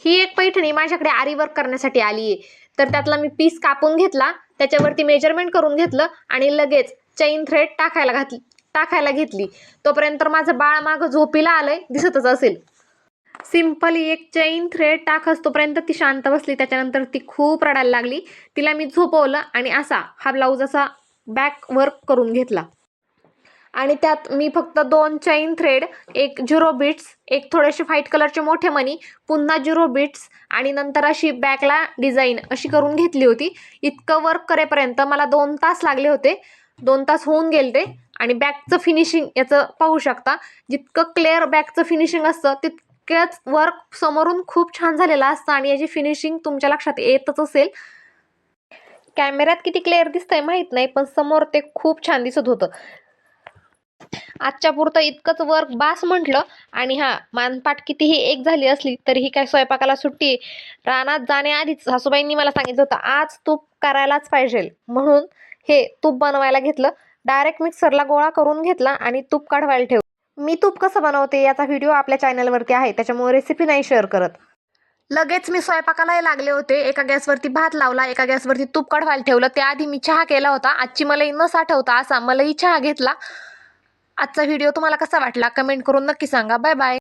ही एक पैठणी माझ्याकडे आरी वर्क करण्यासाठी आली आहे. तर त्यातला मी पीस कापून घेतला, त्याच्यावरती मेजरमेंट करून घेतलं आणि लगेच चेन थ्रेड टाकायला घेतली. तोपर्यंत माझं बाळ मागं झोपीला आलंय, दिसतच असेल. सिंपली एक चेन थ्रेड टाकस तोपर्यंत ती शांत बसली. त्याच्यानंतर ती खूप रडायला लागली. तिला मी झोपवलं आणि हा ब्लाऊज असा बॅक वर्क करून घेतला. आणि त्यात मी फक्त 2 चेन थ्रेड, एक 0 बीट्स, एक थोडेसे व्हाईट कलरचे मोठे मणी, पुन्हा 0 बीट्स आणि नंतर अशी बॅकला डिझाईन अशी करून घेतली होती. इतकं वर्क करेपर्यंत मला 2 तास लागले होते. 2 तास होऊन गेले आणि बॅकचं फिनिशिंग याचं पाहू शकता. जितकं क्लिअर बॅकचं फिनिशिंग असतं तितकंच वर्क समोरून खूप छान झालेलं असतं आणि याची फिनिशिंग तुमच्या लक्षात येतच असेल. कॅमेऱ्यात किती क्लिअर दिसतंय माहित नाही, पण समोर ते खूप छान दिसत होतं. आजच्या पुरतं इतकंच वर्क बास म्हटलं. आणि मानपाट कितीही एक झाली असली तरीही काय स्वयंपाकाला सुट्टी. रानात जाण्याआधीच सासूबाईंनी मला सांगितलं होतं आज तूप करायलाच पाहिजे, म्हणून हे तूप बनवायला घेतलं. डायरेक्ट मिक्सरला गोळा करून घेतला आणि तूप काढवायला ठेवलं. मी तूप कसं बनवते याचा व्हिडिओ आपल्या चॅनलवरती आहे, त्याच्यामुळे रेसिपी नाही शेअर करत. लगेच मी स्वयंपाकाला लागले होते. एका गॅसवरती भात लावला, एका गॅसवरती तूप काढवायला ठेवलं. त्याआधी मी चहा केला होता. आजची मलाई न साठवता असा मलाई चहा घेतला. आजचा व्हिडिओ तुम्हाला कसा वाटला कमेंट करून नक्की सांगा. Bye bye.